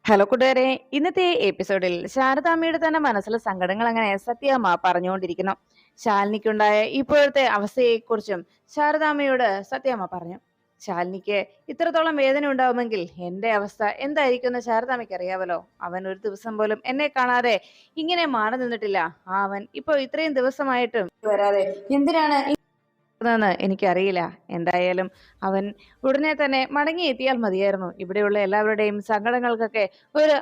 Hello കൂട്ടുകാരെ, ഇന്നത്തെ എപ്പിസോഡിൽ ശാരദാമ്മയുടെ തന്നെ മനസ്സിലെ സങ്കടങ്ങൾ അങ്ങനെ സത്യമ്മ പറഞ്ഞുകൊണ്ടിരിക്കുന്നു. ശാലിനിക്കുണ്ടായ ഇപ്പോഴത്തെ അവസ്ഥയെക്കുറിച്ചും ശാരദാമ്മയോട് സത്യമ്മ പറഞ്ഞു. ശാലിനിക്ക് ഇത്രത്തോളം വേദന ഉണ്ടാവുമെങ്കിൽ എന്റെ അവസ്ഥ എന്തായിരിക്കും എന്ന് ശാരദാമ്മയ്ക്ക് അറിയാവല്ലോ. അവൻ ഒരു ദിവസം പോലും എന്നെ കാണാതെ ഇങ്ങനെ മാറി നിന്നിട്ടില്ല. അവൻ ഇപ്പൊ ഇത്രയും ദിവസമായിട്ടും വരാതെ എന്തിനാണ് ന്ന് എനിക്കറിയില്ല. എന്തായാലും അവൻ ഉടനെ തന്നെ മടങ്ങിയെത്തിയാൽ മതിയായിരുന്നു. ഇവിടെയുള്ള എല്ലാവരുടെയും സങ്കടങ്ങൾക്കൊക്കെ ഒരു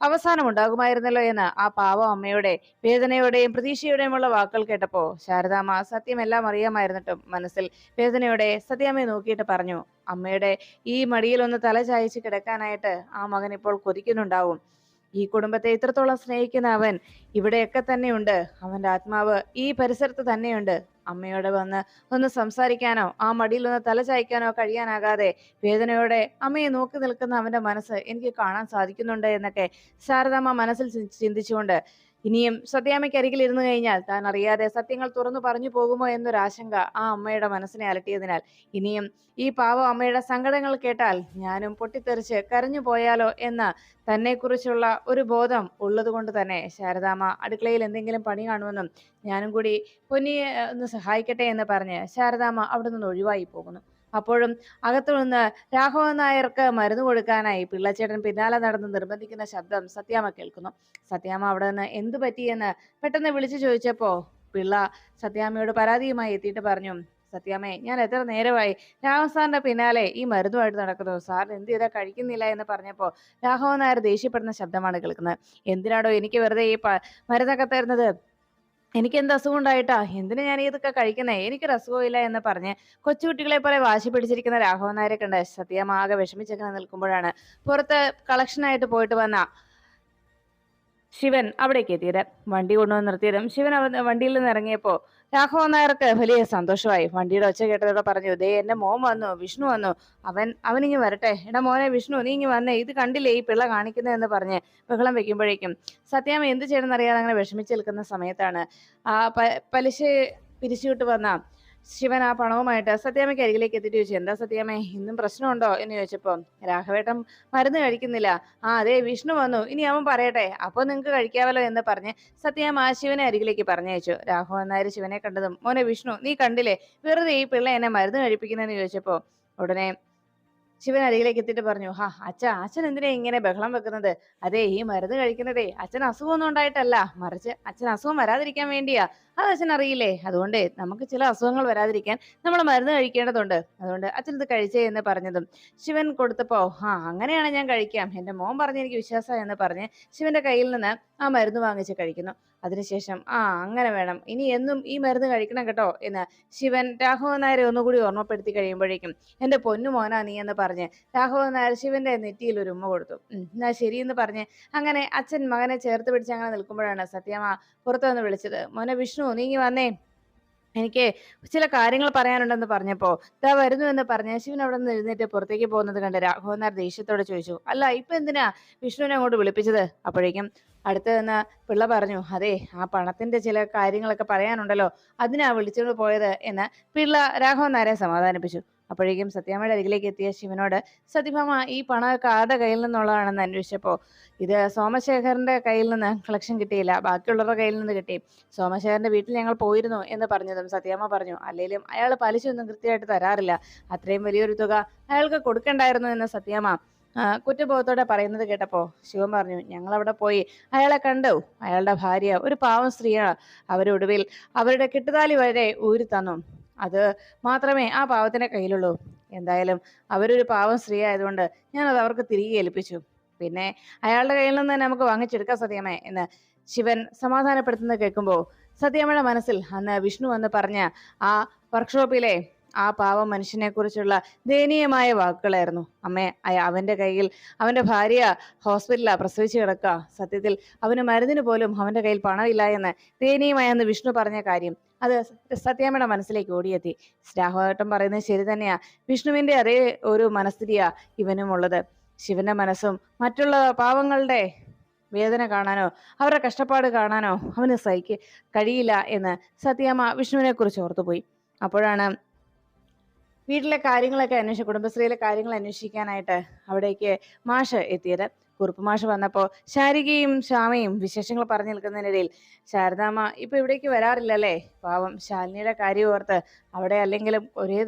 അവസാനം ഉണ്ടാകുമായിരുന്നല്ലോ എന്ന് ആ പാവം അമ്മയുടെ വേദനയോടെയും പ്രതീക്ഷയോടെയുമുള്ള വാക്കുകൾ കേട്ടപ്പോ ശാരദാമ്മ സത്യമെല്ലാം അറിയാമായിരുന്നിട്ടും മനസ്സിൽ വേദനയോടെ സത്യാമ്മയെ നോക്കിയിട്ട് പറഞ്ഞു, അമ്മയുടെ ഈ മടിയിൽ ഒന്ന് തല ചായച്ച് കിടക്കാനായിട്ട് ആ മകൻ ഇപ്പോൾ കൊതിക്കുന്നുണ്ടാവും. ഈ കുടുംബത്തെ ഇത്രത്തോളം സ്നേഹിക്കുന്ന അവൻ ഇവിടെയൊക്കെ തന്നെയുണ്ട്. അവന്റെ ആത്മാവ് ഈ പരിസരത്ത് തന്നെയുണ്ട്. അമ്മയോട് വന്ന് ഒന്ന് സംസാരിക്കാനോ ആ മടിയിൽ ഒന്ന് തല ചായ്ക്കാനോ കഴിയാനാകാതെ വേദനയോടെ അമ്മയെ നോക്കി നിൽക്കുന്ന അവന്റെ മനസ്സ് എനിക്ക് കാണാൻ സാധിക്കുന്നുണ്ട് എന്നൊക്കെ ശാരദാമ്മ മനസ്സിൽ ചിന്തിച്ചുകൊണ്ട് ഇനിയും സത്യാമ്മയ്ക്ക് അരികിൽ ഇരുന്നു കഴിഞ്ഞാൽ താൻ അറിയാതെ സത്യങ്ങൾ തുറന്നു പറഞ്ഞു പോകുമോ എന്നൊരാശങ്ക ആ അമ്മയുടെ മനസ്സിനെ അലട്ടിയതിനാൽ ഇനിയും ഈ പാവം അമ്മയുടെ സങ്കടങ്ങൾ കേട്ടാൽ ഞാനും പൊട്ടിത്തെറിച്ച് കരഞ്ഞു പോയാലോ എന്ന തന്നെക്കുറിച്ചുള്ള ഒരു ബോധം ഉള്ളത് കൊണ്ട് തന്നെ ശാരദാമ്മ അടുക്കളയിൽ എന്തെങ്കിലും പണി കാണുമെന്നും ഞാനും കൂടി പൊന്നിയെ ഒന്ന് സഹായിക്കട്ടെ എന്ന് പറഞ്ഞ് ശാരദാമ്മ അവിടെ നിന്ന് ഒഴിവായി പോകുന്നു. അപ്പോഴും അകത്തു നിന്ന് രാഘവൻ നായർക്ക് മരുന്ന് കൊടുക്കാനായി പിള്ളച്ചേട്ടൻ പിന്നാലെ നടന്ന് നിർബന്ധിക്കുന്ന ശബ്ദം സത്യാമ്മ കേൾക്കുന്നു. സത്യാമ്മ അവിടെ നിന്ന് എന്തു പറ്റിയെന്ന് പെട്ടെന്ന് വിളിച്ചു ചോദിച്ചപ്പോ പിള്ള സത്യാമ്മയോട് പരാതിയുമായി എത്തിയിട്ട് പറഞ്ഞു, സത്യാമ്മേ, ഞാൻ എത്ര നേരമായി രാഘവൻ സാറിന്റെ പിന്നാലെ ഈ മരുന്നുമായിട്ട് നടക്കുന്നു. സാറിന് എന്ത് ചെയ്താൽ കഴിക്കുന്നില്ല എന്ന് പറഞ്ഞപ്പോ രാഘവൻ നായർ ദേഷ്യപ്പെടുന്ന ശബ്ദമാണ് കേൾക്കുന്നത്. എന്തിനാടോ എനിക്ക് വെറുതെ ഈ മരുന്നൊക്കെ തരുന്നത്? എനിക്ക് എന്ത് അസുഖം ഉണ്ടായിട്ടാ? എന്തിനാ ഞാൻ ഇതൊക്കെ കഴിക്കുന്നേ? എനിക്കൊരു അസുഖവും ഇല്ല എന്ന് പറഞ്ഞ് കൊച്ചുകുട്ടികളെ പോലെ വാശി പിടിച്ചിരിക്കുന്ന രാഘവൻ നായരെ കണ്ട് സത്യാമ്മ ആകെ വിഷമിച്ചങ്ങനെ നിൽക്കുമ്പോഴാണ് പുറത്ത് കളക്ഷനായിട്ട് പോയിട്ട് വന്ന ശിവൻ അവിടേക്ക് എത്തിയത്. വണ്ടി കൊണ്ടുവന്ന് നിർത്തിയതും ശിവൻ വണ്ടിയിൽ നിന്ന് ഇറങ്ങിയപ്പോ രാഘവൻ നായർക്ക് വലിയ സന്തോഷമായി. വണ്ടിയുടെ ഒച്ച കേട്ടതോടെ പറഞ്ഞു, ദേ എന്റെ മോൻ വന്നു, വിഷ്ണു വന്നു. അവനിങ്ങി വരട്ടെ. എടാ മോനെ വിഷ്ണു, നീ ഇങ്ങി വന്നേ, ഇത് കണ്ടില്ലേ ഈ പിള്ള കാണിക്കുന്നതെന്ന് പറഞ്ഞ് ബഹളം വെക്കുമ്പോഴേക്കും സത്യാമ്മ എന്ത് ചെയ്യണമെന്നറിയാതെ അങ്ങനെ വിഷമിച്ച് നിൽക്കുന്ന സമയത്താണ് ആ പലിശ പിരിച്ചുവിട്ട് വന്ന ശിവൻ ആ പണവുമായിട്ട് സത്യാമ്മയ്ക്ക് അരികിലേക്ക് എത്തിയിട്ട് ചോദിച്ചു, എന്താ സത്യാമ്മേ, ഇന്നും പ്രശ്നമുണ്ടോ എന്ന് ചോദിച്ചപ്പോ രാഘവേട്ടൻ മരുന്ന് കഴിക്കുന്നില്ല. ആ അതെ, വിഷ്ണു വന്നു, ഇനി അവൻ പറയട്ടെ, അപ്പൊ നിങ്ങക്ക് കഴിക്കാവല്ലോ എന്ന് പറഞ്ഞ് സത്യാമ്മ ശിവനെ അരികിലേക്ക് പറഞ്ഞയച്ചു. രാഘവൻ നായർ ശിവനെ കണ്ടതും, മോനെ വിഷ്ണു, നീ കണ്ടില്ലേ വെറുതെ ഈ പിള്ള എന്നെ മരുന്ന് കഴിപ്പിക്കുന്നതെന്ന് ചോദിച്ചപ്പോ ഉടനെ ശിവൻ അരികിലേക്ക് എത്തിയിട്ട് പറഞ്ഞു, അച്ഛൻ എന്തിനാ ഇങ്ങനെ ബഹളം വെക്കുന്നത്? അതെ, ഈ മരുന്ന് കഴിക്കുന്നതേ അച്ഛൻ അസുഖമൊന്നും ഉണ്ടായിട്ടല്ല, മറിച്ച് അച്ഛൻ അസുഖം വരാതിരിക്കാൻ വേണ്ടിയാ. അത് അച്ഛൻ അറിയില്ലേ? അതുകൊണ്ട് നമുക്ക് ചില അസുഖങ്ങൾ വരാതിരിക്കാൻ നമ്മൾ മരുന്ന് കഴിക്കേണ്ടതുണ്ട്. അതുകൊണ്ട് അച്ഛൻ ഇത് കഴിച്ചേ എന്ന് പറഞ്ഞതും ശിവൻ കൊടുത്തപ്പോ, അങ്ങനെയാണ് ഞാൻ കഴിക്കാം, എന്റെ മോൻ പറഞ്ഞ് എനിക്ക് വിശ്വാസം എന്ന് പറഞ്ഞ് ശിവന്റെ കയ്യിൽ നിന്ന് ആ മരുന്ന് വാങ്ങിച്ച് കഴിക്കുന്നു. അതിനുശേഷം അങ്ങനെ വേണം, ഇനി എന്നും ഈ മരുന്ന് കഴിക്കണം കേട്ടോ എന്ന് ശിവൻ രാഘവൻ നായരെ ഒന്നുകൂടി ഓർമ്മപ്പെടുത്തി കഴിയുമ്പോഴേക്കും എന്റെ പൊന്നു മോനാ നീ എന്ന് പറഞ്ഞ് രാഘവൻ നായർ ശിവന്റെ നെറ്റിയിൽ ഒരു ഉമ്മ കൊടുത്തു. എന്നാ ശരിയെന്ന് പറഞ്ഞ് അങ്ങനെ അച്ഛൻ മകനെ ചേർത്ത് പിടിച്ച് അങ്ങനെ നിൽക്കുമ്പോഴാണ് സത്യമ്മ പുറത്തു വന്ന് വിളിച്ചത്, മോനെ വിഷ്ണു, നീങ്ങി വന്നേ, എനിക്ക് ചില കാര്യങ്ങൾ പറയാനുണ്ടെന്ന് പറഞ്ഞപ്പോ ദാ വരുന്നു എന്ന് പറഞ്ഞ് ശിവൻ അവിടെ നിന്ന് എഴുന്നേറ്റ് പുറത്തേക്ക് പോകുന്നത് കണ്ട് രാഘവൻ നായർ ദേഷ്യത്തോടെ ചോദിച്ചു, അല്ല ഇപ്പൊ എന്തിനാ വിഷ്ണുവിനെ അങ്ങോട്ട് വിളിപ്പിച്ചത്? അപ്പോഴേക്കും അടുത്ത് നിന്ന് പിള്ള പറഞ്ഞു, അതെ, ആ പണത്തിന്റെ ചില കാര്യങ്ങളൊക്കെ പറയാനുണ്ടല്ലോ, അതിനാ വിളിച്ചോണ്ട് പോയത് എന്ന് പിള്ള രാഘവൻ നായരെ സമാധാനിപ്പിച്ചു. അപ്പോഴേക്കും സത്യാമ്മയുടെ അരികിലേക്ക് എത്തിയ ശിവനോട്, സത്യഭാമ, ഈ പണമൊക്കെ ആരുടെ കയ്യിൽ നിന്നുള്ളതാണെന്ന് അന്വേഷിച്ചപ്പോ ഇത് സോമശേഖരന്റെ കയ്യിൽ നിന്ന് കളക്ഷൻ കിട്ടിയില്ല, ബാക്കിയുള്ളവരുടെ കയ്യിൽ നിന്ന് കിട്ടി. സോമശേഖരന്റെ വീട്ടിൽ ഞങ്ങൾ പോയിരുന്നു എന്ന് പറഞ്ഞതും സത്യാമ്മ പറഞ്ഞു, അല്ലെങ്കിലും അയാൾ പലിശ ഒന്നും കൃത്യമായിട്ട് തരാറില്ല, അത്രയും വലിയൊരു തുക അയാൾക്ക് കൊടുക്കണ്ടായിരുന്നു എന്ന് സത്യാമ്മ കുറ്റബോധത്തോടെ പറയുന്നത് കേട്ടപ്പോ ശിവൻ പറഞ്ഞു, ഞങ്ങൾ അവിടെ പോയി അയാളെ കണ്ടു. അയാളുടെ ഭാര്യ ഒരു പാവം സ്ത്രീയാണ്. അവരൊടുവിൽ അവരുടെ കെട്ടുതാലി വരെ ഊരി തന്നു. അത് മാത്രമേ ആ പാവത്തിന്റെ കയ്യിലുള്ളൂ. എന്തായാലും അവരൊരു പാവം സ്ത്രീ ആയതുകൊണ്ട് ഞാൻ അത് അവർക്ക് തിരികെ ഏൽപ്പിച്ചു. പിന്നെ അയാളുടെ കയ്യിൽ നിന്ന് തന്നെ നമുക്ക് വാങ്ങിച്ചെടുക്കാം സത്യമേ എന്ന് ശിവൻ സമാധാനപ്പെടുത്തുന്നത് കേൾക്കുമ്പോ സത്യാമ്മയുടെ മനസ്സിൽ അന്ന് വിഷ്ണു എന്ന് പറഞ്ഞ ആ വർക്ക്ഷോപ്പിലെ ആ പാവം മനുഷ്യനെ കുറിച്ചുള്ള ദയനീയമായ വാക്കുകളായിരുന്നു. അമ്മേ, അവന്റെ കയ്യിൽ അവന്റെ ഭാര്യ ഹോസ്പിറ്റലിലാ പ്രസവിച്ചു കിടക്കുക. സത്യത്തിൽ അവന് മരുന്നിന് പോലും അവന്റെ കയ്യിൽ പണമില്ല എന്ന് ദയനീയമായി അന്ന് വിഷ്ണു പറഞ്ഞ കാര്യം അത് സത്യാമ്മയുടെ മനസ്സിലേക്ക് ഓടിയെത്തി. രാഘവേട്ടൻ പറയുന്നത് ശരി തന്നെയാ. വിഷ്ണുവിന്റെ അതേ ഒരു മനസ്ഥിതിയാ ഇവനും ഉള്ളത്. ശിവന്റെ മനസ്സും മറ്റുള്ള പാവങ്ങളുടെ വേദന കാണാനോ അവരുടെ കഷ്ടപ്പാട് കാണാനോ അവന് കഴിയില്ല എന്ന് സത്യാമ്മ വിഷ്ണുവിനെ കുറിച്ച് ഓർത്തുപോയി. അപ്പോഴാണ് വീട്ടിലെ കാര്യങ്ങളൊക്കെ കുടുംബശ്രീയിലെ കാര്യങ്ങൾ അന്വേഷിക്കാനായിട്ട് അവിടേക്ക് മാഷ് എത്തിയത്. കുറുപ്പ് മാഷ് വന്നപ്പോ ശാരികയും ശ്യാമയും വിശേഷങ്ങൾ പറഞ്ഞു നിൽക്കുന്നതിനിടയിൽ, ശാരദാമ്മ ഇപ്പൊ ഇവിടേക്ക് വരാറില്ലല്ലേ? പാവം ശാലിനിയുടെ കാര്യം ഓർത്ത് അവിടെ അല്ലെങ്കിലും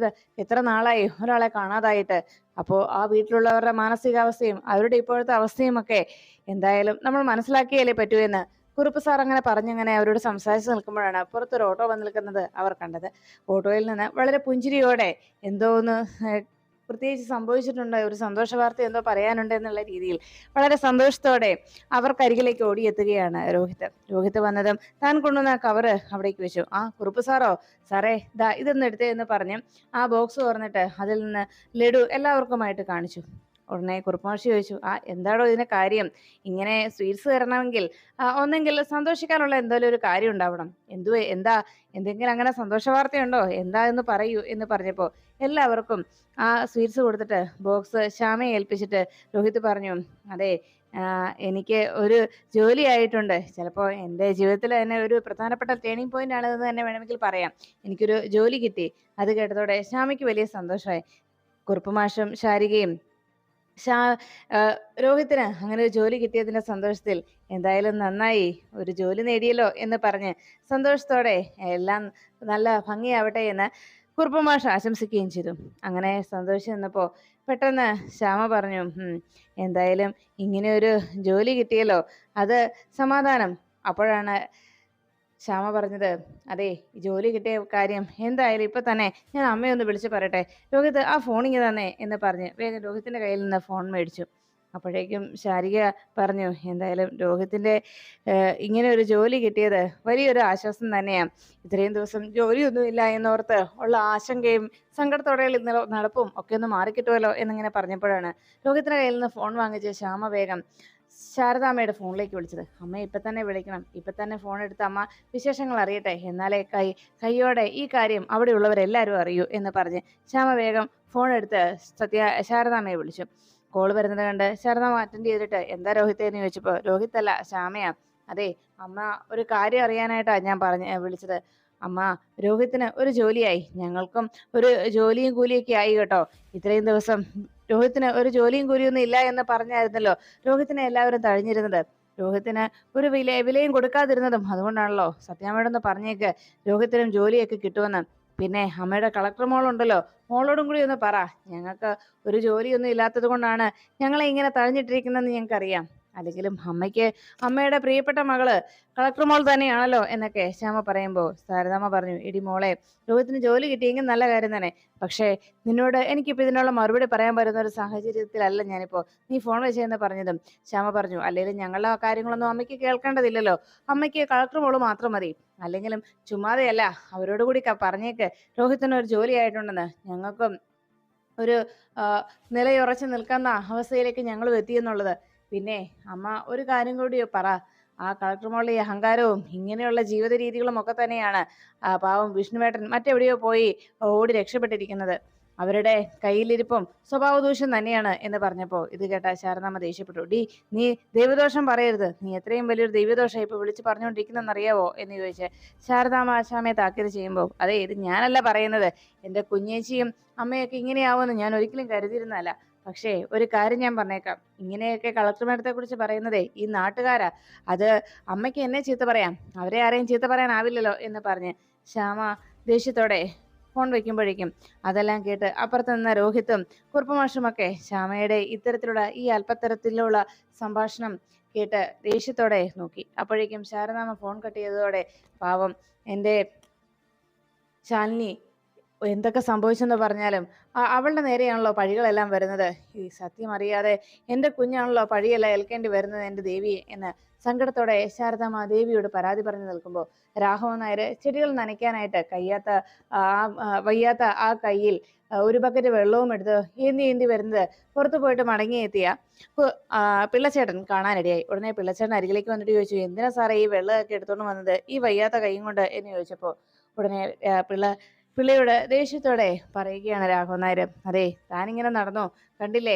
എത്ര നാളായി ഒരാളെ കാണാതായിട്ട്. അപ്പോ ആ വീട്ടിലുള്ളവരുടെ മാനസികാവസ്ഥയും അവരുടെ ഇപ്പോഴത്തെ അവസ്ഥയും ഒക്കെ എന്തായാലും നമ്മൾ മനസ്സിലാക്കിയാലേ പറ്റൂ എന്ന് കുറുപ്പ് സാർ അങ്ങനെ പറഞ്ഞങ്ങനെ അവരോട് സംസാരിച്ച് നിൽക്കുമ്പോഴാണ് പുറത്തൊരു ഓട്ടോ വന്ന് നിൽക്കുന്നത് അവർ കണ്ടത്. ഓട്ടോയിൽ നിന്ന് വളരെ പുഞ്ചിരിയോടെ എന്തോ ഒന്ന് പ്രത്യേകിച്ച് സംഭവിച്ചിട്ടുണ്ട്, ഒരു സന്തോഷ വാർത്ത എന്തോ പറയാനുണ്ട് എന്നുള്ള രീതിയിൽ വളരെ സന്തോഷത്തോടെ അവർക്കരികിലേക്ക് ഓടിയെത്തുകയാണ് രോഹിത്. രോഹിത് വന്നതും താൻ കൊണ്ടുവന്ന കവറ് അവിടേക്ക് വെച്ചു. ആ കുറുപ്പ് സാറോ? സാറേ ദാ ഇതൊന്ന് എടുത്തേ എന്ന് പറഞ്ഞ് ആ ബോക്സ് തുറന്നിട്ട് അതിൽ നിന്ന് ലഡു എല്ലാവർക്കുമായിട്ട് കാണിച്ചു. ഉടനെ കുറുപ്പുമാഷി ചോദിച്ചു, ആ എന്താടോ ഇതിന്റെ കാര്യം? ഇങ്ങനെ സ്വീറ്റ്സ് തരണമെങ്കിൽ ഒന്നെങ്കിൽ സന്തോഷിക്കാനുള്ള എന്തെങ്കിലും ഒരു കാര്യം ഉണ്ടാവണം. എന്താ എന്തെങ്കിലും അങ്ങനെ സന്തോഷ വാർത്തയുണ്ടോ? എന്താ എന്ന് പറയൂ എന്ന് പറഞ്ഞപ്പോ എല്ലാവർക്കും ആ സ്വീറ്റ്സ് കൊടുത്തിട്ട് ബോക്സ് ശ്യാമയെ ഏൽപ്പിച്ചിട്ട് രോഹിത് പറഞ്ഞു, അതെ എനിക്ക് ഒരു ജോലി ആയിട്ടുണ്ട്. ചിലപ്പോൾ എൻ്റെ ജീവിതത്തിൽ തന്നെ ഒരു പ്രധാനപ്പെട്ട ടേണിംഗ് പോയിന്റ് ആണെന്ന് തന്നെ വേണമെങ്കിൽ പറയാം. എനിക്കൊരു ജോലി കിട്ടി. അത് കേട്ടതോടെ ശ്യാമയ്ക്ക് വലിയ സന്തോഷമായി. കുറുപ്പുമാഷും ശാരികയും രോഹിത്തിന് അങ്ങനെ ഒരു ജോലി കിട്ടിയതിന്റെ സന്തോഷത്തിൽ എന്തായാലും നന്നായി, ഒരു ജോലി നേടിയല്ലോ എന്ന് പറഞ്ഞ് സന്തോഷത്തോടെ എല്ലാം നല്ല ഭംഗിയാവട്ടെ എന്ന് കുറുപ്പുമാഷ് ആശംസിക്കുകയും ചെയ്തു. അങ്ങനെ സന്തോഷിച്ച് നിന്നപ്പോ പെട്ടെന്ന് ശ്യാമ പറഞ്ഞു, എന്തായാലും ഇങ്ങനെ ഒരു ജോലി കിട്ടിയല്ലോ, അത് സമാധാനം. അപ്പോഴാണ് ശ്യാമ പറഞ്ഞത്, അതെ ജോലി കിട്ടിയ കാര്യം എന്തായാലും ഇപ്പൊ തന്നെ ഞാൻ അമ്മയൊന്ന് വിളിച്ചു പറയട്ടെ. രോഹിത് ആ ഫോണിങ് തന്നെ എന്ന് പറഞ്ഞ് വേഗം രോഹിത്തിന്റെ കയ്യിൽ നിന്ന് ഫോൺ മേടിച്ചു. അപ്പോഴേക്കും ശാരിക പറഞ്ഞു, എന്തായാലും രോഹിത്തിന്റെ ഇങ്ങനെ ഒരു ജോലി കിട്ടിയത് വലിയൊരു ആശ്വാസം തന്നെയാണ്. ഇത്രയും ദിവസം ജോലിയൊന്നും ഇല്ല എന്നോർത്ത് ഉള്ള ആശങ്കയും സങ്കടത്തോടെയുള്ള നടപ്പും ഒക്കെ ഒന്ന് മാറിക്കിട്ടുമല്ലോ എന്നിങ്ങനെ പറഞ്ഞപ്പോഴാണ് രോഹിത്തിന്റെ കയ്യിൽ നിന്ന് ഫോൺ വാങ്ങിച്ച് ശ്യാമ വേഗം ശാരദാമ്മയുടെ ഫോണിലേക്ക് വിളിച്ചത്. അമ്മ ഇപ്പൊ തന്നെ വിളിക്കണം, ഇപ്പൊ തന്നെ ഫോൺ എടുത്ത് അമ്മ വിശേഷങ്ങൾ അറിയട്ടെ, എന്നാലേ കൈയോടെ ഈ കാര്യം അവിടെ ഉള്ളവരെല്ലാവരും അറിയൂ എന്ന് പറഞ്ഞ് ശ്യാമ വേഗം ഫോൺ എടുത്ത് ശാരദാമ്മയെ വിളിച്ചു. കോൾ വരുന്നത് കണ്ട് ശാരദാമ്മ അറ്റൻഡ് ചെയ്തിട്ട്, എന്താ രോഹിത്തെ എന്ന് ചോദിച്ചപ്പോ, രോഹിത് അല്ല ശ്യാമയാ. അതെ അമ്മ ഒരു കാര്യം അറിയാനായിട്ടാ ഞാൻ വിളിച്ചത്. അമ്മ രോഹിത്തിന് ഒരു ജോലിയായി, ഞങ്ങൾക്കും ഒരു ജോലിയും കൂലിയൊക്കെ ആയി കേട്ടോ. ഇത്രയും ദിവസം രോഹിത്തിന് ഒരു ജോലിയും കൂലിയൊന്നും ഇല്ല എന്ന് പറഞ്ഞായിരുന്നല്ലോ രോഹിത്തിനെ എല്ലാവരും തഴഞ്ഞിരുന്നത്. രോഹിത്തിന് ഒരു വിലയും കൊടുക്കാതിരുന്നതും അതുകൊണ്ടാണല്ലോ. സത്യാമ്മയോടൊന്ന് പറഞ്ഞേക്ക് രോഹിത്തിനും ജോലിയൊക്കെ കിട്ടുമെന്ന്. പിന്നെ അമ്മയുടെ കളക്ടർ മോളുണ്ടല്ലോ, മോളോടും കൂടി ഒന്ന് പറ, ഞങ്ങൾക്ക് ഒരു ജോലിയൊന്നും ഇല്ലാത്തത് കൊണ്ടാണ് ഞങ്ങളെ ഇങ്ങനെ തഴഞ്ഞിട്ടിരിക്കുന്നതെന്ന് ഞങ്ങൾക്കറിയാം. അല്ലെങ്കിലും അമ്മയുടെ പ്രിയപ്പെട്ട മകള് കളക്ടർ മോൾ തന്നെയാണല്ലോ എന്നൊക്കെ ശ്യാമ പറയുമ്പോൾ ശാരദാമ്മ പറഞ്ഞു, എടി മോളെ, രോഹിത്തിന് ജോലി കിട്ടിയെങ്കിൽ നല്ല കാര്യം തന്നെ. പക്ഷേ നിന്നോട് എനിക്കിപ്പോ ഇതിനുള്ള മറുപടി പറയാൻ പറ്റുന്ന ഒരു സാഹചര്യത്തിലല്ല ഞാനിപ്പോ. നീ ഫോൺ വെച്ചെന്ന് പറഞ്ഞതും ശ്യാമ പറഞ്ഞു, അല്ലെങ്കിലും ഞങ്ങളുടെ ആ കാര്യങ്ങളൊന്നും അമ്മയ്ക്ക് കേൾക്കേണ്ടതില്ലല്ലോ. അമ്മയ്ക്ക് കളക്ടർ മോള് മാത്രം മതി. അല്ലെങ്കിലും ചുമ്മാതെയല്ല, അവരോട് കൂടി പറഞ്ഞേക്ക് രോഹിത്തിന് ഒരു ജോലി ആയിട്ടുണ്ടെന്ന്. ഞങ്ങൾക്കും ഒരു നിലയുറച്ചു നിൽക്കുന്ന അവസ്ഥയിലേക്ക് ഞങ്ങൾ എത്തിയെന്നുള്ളത്. പിന്നെ അമ്മ ഒരു കാര്യം കൂടി പറ, ആ കളക്ടർ മോളുടെ ഈ അഹങ്കാരവും ഇങ്ങനെയുള്ള ജീവിത രീതികളും ഒക്കെ തന്നെയാണ് പാവം വിഷ്ണുവേട്ടൻ മറ്റെവിടെയോ പോയി ഓടി രക്ഷപ്പെട്ടിരിക്കുന്നത്. അവരുടെ കയ്യിലിരിപ്പും സ്വഭാവ ദൂഷ്യം തന്നെയാണ് എന്ന് പറഞ്ഞപ്പോ ഇത് കേട്ട ശാരദാമ്മ ദേഷ്യപ്പെട്ടു. നീ ദൈവദോഷം പറയരുത്, നീ എത്രയും വലിയൊരു ദൈവദോഷം ഇപ്പൊ വിളിച്ച് പറഞ്ഞുകൊണ്ടിരിക്കുന്നറിയാവോ എന്ന് ചോദിച്ച് ശാരദാമ്മ ആശാമയെ താക്കീത് ചെയ്യുമ്പോൾ, അതെ ഇത് ഞാനല്ല പറയുന്നത്, എന്റെ കുഞ്ഞേച്ചിയും അമ്മയൊക്കെ ഇങ്ങനെയാവുമെന്ന് ഞാൻ ഒരിക്കലും കരുതിയിരുന്നല്ല. പക്ഷേ ഒരു കാര്യം ഞാൻ പറഞ്ഞേക്കാം, ഇങ്ങനെയൊക്കെ കളക്ടർ മേഡത്തെ കുറിച്ച് പറയുന്നതേ ഈ നാട്ടുകാരാ. അത് അമ്മയ്ക്ക് എന്നെ ചീത്ത പറയാം, അവരെ ആരെയും ചീത്ത പറയാനാവില്ലല്ലോ എന്ന് പറഞ്ഞ് ശ്യാമ ദേഷ്യത്തോടെ ഫോൺ വെക്കുമ്പോഴേക്കും അതെല്ലാം കേട്ട് അപ്പുറത്ത് നിന്ന രോഹിത്തും കുറുപ്പുമാഷുമൊക്കെ ശ്യാമയുടെ ഇത്തരത്തിലുള്ള ഈ അല്പത്തരത്തിലുള്ള സംഭാഷണം കേട്ട് ദേഷ്യത്തോടെ നോക്കി. അപ്പോഴേക്കും ശാരദാമ്മ ഫോൺ കട്ട് ചെയ്തതോടെ, പാവം എൻ്റെ ശാലിനി എന്തൊക്കെ സംഭവിച്ചെന്ന് പറഞ്ഞാലും അവളുടെ നേരെയാണല്ലോ പഴികളെല്ലാം വരുന്നത്. ഈ സത്യം അറിയാതെ എൻ്റെ കുഞ്ഞാണല്ലോ പഴിയെല്ലാം ഏൽക്കേണ്ടി വരുന്നത് എൻ്റെ ദേവിയെ എന്ന് സങ്കടത്തോടെ ശാരദാമ്മ ദേവിയോട് പരാതി പറഞ്ഞു നിൽക്കുമ്പോൾ രാഘവൻ നായർ ചെടികൾ നനയ്ക്കാനായിട്ട് വയ്യാത്ത ആ കയ്യിൽ ഒരു ബക്കറ്റ് വെള്ളവും എടുത്ത് ഏന്തി വരുന്നത് പുറത്തു പോയിട്ട് മടങ്ങിയെത്തിയ പിള്ളച്ചേട്ടൻ കാണാനിടയായി. ഉടനെ പിള്ളച്ചേട്ടൻ അരികിലേക്ക് വന്നിട്ട് ചോദിച്ചു, എന്തിനാ സാറേ ഈ വെള്ളമൊക്കെ എടുത്തോണ്ട് വന്നത് ഈ വയ്യാത്ത കൈയും കൊണ്ട് എന്ന് ചോദിച്ചപ്പോൾ ഉടനെ പിള്ളയോട് ദേഷ്യത്തോടെ പറയുകയാണ് രാഘവൻ നായർ, അതെ താനിങ്ങനെ നടന്നോ, കണ്ടില്ലേ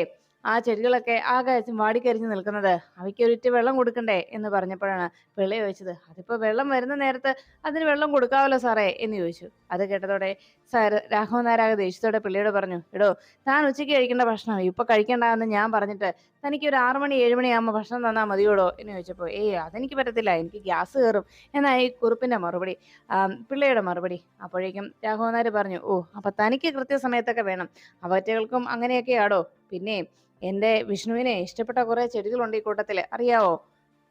ആ ചെടികളൊക്കെ ആകെ വാടിക്കരിഞ്ഞ് നിൽക്കുന്നത്. അവയ്ക്കൊരിറ്റ് വെള്ളം കൊടുക്കണ്ടേ എന്ന് പറഞ്ഞപ്പോഴാണ് പിള്ള ചോദിച്ചത്, അതിപ്പോ വെള്ളം വരുന്ന നേരത്ത് അതിന് വെള്ളം കൊടുക്കാവല്ലോ സാറേ എന്ന് ചോദിച്ചു. അത് കേട്ടതോടെ രാഘവൻ നായർ ദേഷ്യത്തോടെ പിള്ളയോട് പറഞ്ഞു, എടോ, താൻ ഉച്ചയ്ക്ക് കഴിക്കേണ്ട ഭക്ഷണം ഇപ്പൊ കഴിക്കേണ്ടെന്ന് ഞാൻ പറഞ്ഞിട്ട് തനിക്ക് ഒരു 6 മണി 7 മണിയാകുമ്പോൾ ഭക്ഷണം തന്നാൽ മതിയോടോ എന്ന് ചോദിച്ചപ്പോൾ, അതെനിക്ക് പറ്റത്തില്ല, എനിക്ക് ഗ്യാസ് കയറും എന്നായി കുറുപ്പിന്റെ മറുപടി, പിള്ളയുടെ മറുപടി. അപ്പോഴേക്കും രാഘവൻ നായർ പറഞ്ഞു, അപ്പൊ തനിക്ക് കൃത്യസമയത്തൊക്കെ വേണം, അവറ്റകൾക്കും അങ്ങനെയൊക്കെയാടോ. പിന്നെ എന്റെ വിഷ്ണുവിനെ ഇഷ്ടപ്പെട്ട കുറെ ചെടികളുണ്ട് ഈ കൂട്ടത്തില്, അറിയാവോ?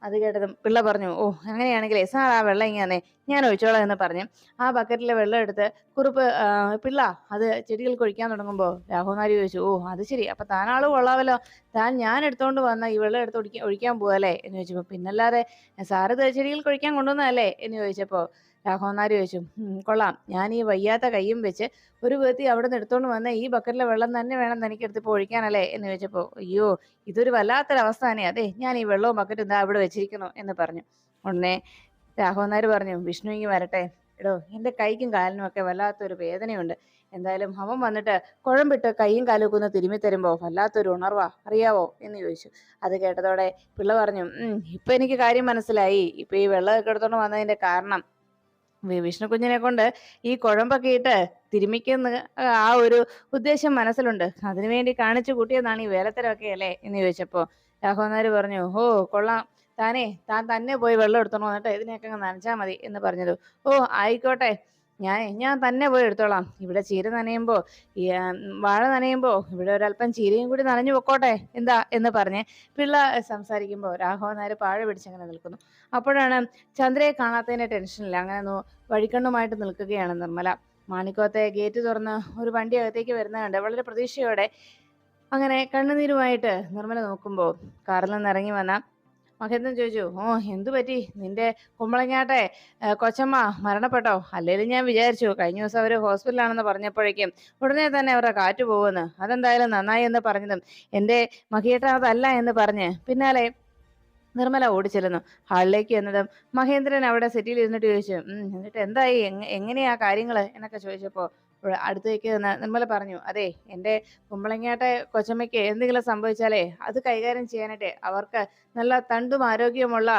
അത് കേട്ടതും പിള്ള പറഞ്ഞു, അങ്ങനെയാണെങ്കിലേ സാർ ആ വെള്ളം ഇങ്ങനെ ഞാൻ ഒഴിച്ചോളാം എന്ന് പറഞ്ഞ് ആ ബക്കറ്റിലെ വെള്ളം എടുത്ത് കുറുപ്പ് പിള്ള അത് ചെടികൾക്ക് ഒഴിക്കാൻ തുടങ്ങുമ്പോൾ രാഘവനാരി ചോദിച്ചു, അത് ശരി, അപ്പൊ താനാള് കൊള്ളാവല്ലോ, ഞാൻ എടുത്തോണ്ട് വന്ന ഈ വെള്ളം എടുത്ത് ഒഴിക്കാൻ പോവല്ലേ എന്ന് ചോദിച്ചപ്പോ, പിന്നല്ലാതെ സാറ് ചെടികൾക്ക് ഒഴിക്കാൻ കൊണ്ടുവന്നതല്ലേ എന്ന് ചോദിച്ചപ്പോ രാഘവനാരി ചോദിച്ചു, കൊള്ളാം, ഞാൻ ഈ വയ്യാത്ത കയ്യും വെച്ച് ഒരു വിധത്തി അവിടെ നിന്ന് എടുത്തോണ്ട് വന്ന ഈ ബക്കറ്റിലെ വെള്ളം തന്നെ വേണം തനിക്ക് എടുത്തിപ്പോ ഒഴിക്കാനല്ലേ എന്ന് ചോദിച്ചപ്പോ, അയ്യോ, ഇതൊരു വല്ലാത്തൊരവസ്ഥ തന്നെ, അതെ, ഞാൻ ഈ വെള്ളവും ബക്കറ്റും ഇതാ ഇവിടെ വെച്ചിരിക്കുന്നു എന്ന് പറഞ്ഞു. ഉടനെ രാഘവൻ നായർ പറഞ്ഞു, വിഷ്ണു ഇങ്ങ് വരട്ടെ, എടോ, എന്റെ കൈക്കും കാലിനും ഒക്കെ വല്ലാത്തൊരു വേദനയുണ്ട്, എന്തായാലും അവൻ വന്നിട്ട് കുഴമ്പിട്ട് കൈയും കാലും ഒന്ന് തിരുമ്മി തരുമ്പോ വല്ലാത്തൊരു ഉണർവാ, അറിയാവോ എന്ന് ചോദിച്ചു. അത് കേട്ടതോടെ പിള്ള പറഞ്ഞു, ഇപ്പൊ എനിക്ക് കാര്യം മനസ്സിലായി, ഇപ്പൊ ഈ വെള്ളമൊക്കെ എടുത്തോണ്ട് വന്നതിന്റെ കാരണം വിഷ്ണു കുഞ്ഞിനെ കൊണ്ട് ഈ കുഴമ്പൊക്കെ ഇട്ട് തിരുമിക്കുന്ന ആ ഒരു ഉദ്ദേശം മനസ്സിലുണ്ട്, അതിനുവേണ്ടി കാണിച്ചു കൂട്ടിയതാണ് ഈ വേലത്തരമൊക്കെ അല്ലേ എന്ന് ചോദിച്ചപ്പോ രാഘവൻ നായർ പറഞ്ഞു, കൊള്ളാം, താൻ തന്നെ പോയി വെള്ളം എടുത്തോണ്ട് വന്നിട്ട് ഇതിനെയൊക്കെ അങ്ങ് നനച്ചാൽ മതി എന്ന് പറഞ്ഞത്. ആയിക്കോട്ടെ, ഞാൻ തന്നെ പോയി എടുത്തോളാം, ഇവിടെ ചീര നനയുമ്പോ ഈ വാഴ നനയുമ്പോ ഇവിടെ ഒരല്പം ചീരയും കൂടി നനഞ്ഞു പൊക്കോട്ടെ എന്താ എന്ന് പറഞ്ഞ് പിള്ള സംസാരിക്കുമ്പോൾ രാഘവൻ നായർ പാഴ പിടിച്ചങ്ങനെ നിൽക്കുന്നു. അപ്പോഴാണ് ചന്ദ്രയെ കാണാത്തതിന്റെ ടെൻഷനില്ല, അങ്ങനെ വഴിക്കണ്ണുമായിട്ട് നിൽക്കുകയാണ് നിർമ്മല. മാണിക്കോത്തെ ഗേറ്റ് തുറന്ന് ഒരു വണ്ടി അകത്തേക്ക് വരുന്ന കണ്ട് വളരെ പ്രതീക്ഷയോടെ അങ്ങനെ കണ്ണുനീരുമായിട്ട് നിർമ്മല നോക്കുമ്പോൾ കാറിൽ നിന്ന് ഇറങ്ങി വന്ന മഹേന്ദ്രൻ ചോദിച്ചു, എന്തു പറ്റി, നിന്റെ കുമ്പളങ്ങാട്ടെ കൊച്ചമ്മ മരണപ്പെട്ടോ? അല്ലേലും ഞാൻ വിചാരിച്ചു കഴിഞ്ഞ ദിവസം അവര് ഹോസ്പിറ്റലാണെന്ന് പറഞ്ഞപ്പോഴേക്കും ഉടനെ തന്നെ അവരുടെ കാറ്റ് പോകുമെന്ന്, അതെന്തായാലും നന്നായി എന്ന് പറഞ്ഞതും എന്റെ മഹിയേട്ട അതല്ല എന്ന് പറഞ്ഞ് പിന്നാലെ നിർമ്മല ഓടിച്ചെല്ലുന്നു. ഹാളിലേക്ക് എന്നതും മഹേന്ദ്രൻ അവിടെ സെറ്റിയിൽ ഇരുന്നിട്ട് ചോദിച്ചു, എന്നിട്ട് എന്തായി, എങ്ങനെയാ കാര്യങ്ങള് എന്നൊക്കെ ചോദിച്ചപ്പോ അടുത്തേക്ക് നിന്ന് നിർമ്മല പറഞ്ഞു, അതെ, എന്റെ കുമ്പളങ്ങാട്ടെ കൊച്ചമ്മയ്ക്ക് എന്തെങ്കിലും സംഭവിച്ചാലേ അത് കൈകാര്യം ചെയ്യാനായിട്ട് അവർക്ക് നല്ല തണ്ടും ആരോഗ്യമുള്ള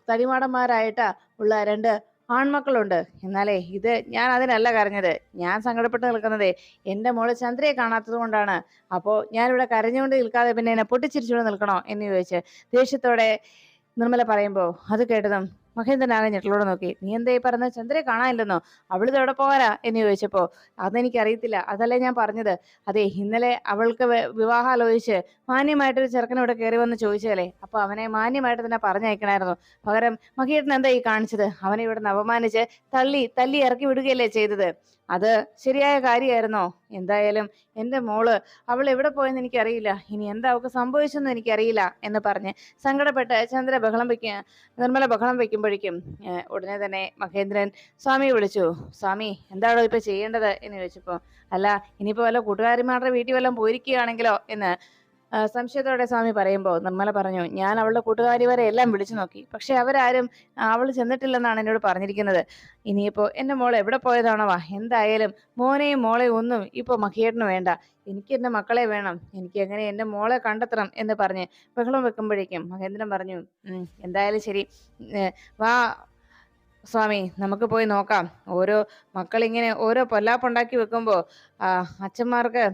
തടിമാടന്മാരായിട്ട് ഉള്ള 2 ആൺമക്കളുണ്ട്. എന്നാലേ ഇത് ഞാൻ അതിനല്ല കരഞ്ഞത്, ഞാൻ സങ്കടപ്പെട്ട് നിൽക്കുന്നതേ എന്റെ മോള് ചന്ദ്രയെ കാണാത്തത് കൊണ്ടാണ്. അപ്പോ ഞാനിവിടെ കരഞ്ഞുകൊണ്ട് നിൽക്കാതെ പിന്നെ എന്നെ പൊട്ടിച്ചിരിച്ചുകൊണ്ട് നിൽക്കണോ എന്ന് ചോദിച്ച് ദേഷ്യത്തോടെ നിർമ്മല പറയുമ്പോ അത് കേട്ടതും മഹേന്ദ്രൻ ആകെ ഞെട്ടലോടെ നോക്കി. നീ എന്തേ പറഞ്ഞത്, ചന്ദ്രയെ കാണാനില്ലെന്നോ? അവളിത് എവിടെ പോകാനാ എന്ന് ചോദിച്ചപ്പോ അതെനിക്ക് അറിയത്തില്ല, അതല്ലേ ഞാൻ പറഞ്ഞത്. അതെ, ഇന്നലെ അവൾക്ക് വിവാഹം ആലോചിച്ച് മാന്യമായിട്ടൊരു ചെറുക്കൻ ഇവിടെ കയറി വന്ന് ചോദിച്ചതല്ലേ, അപ്പൊ അവനെ മാന്യമായിട്ട് തന്നെ പറഞ്ഞയക്കണായിരുന്നു. പകരം മഹിയേട്ടൻ എന്താ ഈ കാണിച്ചത്? അവനെ ഇവിടെ അപമാനിച്ച് തല്ലി ഇറക്കി വിടുകയല്ലേ ചെയ്തത്. അത് ശരിയായ കാര്യമായിരുന്നോ? എന്തായാലും എന്റെ മോള് അവൾ എവിടെ പോയെന്ന് എനിക്കറിയില്ല, ഇനി എന്താ അവൾക്ക് സംഭവിച്ചെന്ന് എനിക്കറിയില്ല എന്ന് പറഞ്ഞ് സങ്കടപ്പെട്ട് നിർമ്മല ബഹളം വെക്കുമ്പോഴേക്കും ഉടനെ തന്നെ മഹേന്ദ്രൻ സ്വാമിയെ വിളിച്ചു. സ്വാമി, എന്താണോ ഇപ്പൊ ചെയ്യേണ്ടത് എന്ന് ചോദിച്ചപ്പോ, അല്ല, ഇനിയിപ്പോ വല്ല കൂട്ടുകാരിമാരുടെ വീട്ടിൽ വല്ലതും പോയിരിക്കുകയാണെങ്കിലോ എന്ന് സംശയത്തോടെ സ്വാമി പറയുമ്പോൾ നിർമ്മല പറഞ്ഞു, ഞാൻ അവളുടെ കൂട്ടുകാരി വരെ എല്ലാം വിളിച്ചു നോക്കി, പക്ഷെ അവരാരും അവൾ ചെന്നിട്ടില്ലെന്നാണ് എന്നോട് പറഞ്ഞിരിക്കുന്നത്. ഇനിയിപ്പോ എന്റെ മോൾ എവിടെ പോയതാണോവാ, എന്തായാലും മോനെയും മോളെയും ഒന്നും ഇപ്പൊ മഹിയേട്ടന് വേണ്ട, എനിക്ക് എന്റെ മക്കളെ വേണം, എനിക്ക് എങ്ങനെ എന്റെ മോളെ കണ്ടെത്തണം എന്ന് പറഞ്ഞ് ബഹളം വെക്കുമ്പോഴേക്കും മഹേന്ദ്രൻ പറഞ്ഞു, എന്തായാലും ശരി, വാ സ്വാമി, നമുക്ക് പോയി നോക്കാം. ഓരോ മക്കളിങ്ങനെ ഓരോ പൊല്ലാപ്പുണ്ടാക്കി വെക്കുമ്പോ അച്ഛന്മാർക്ക്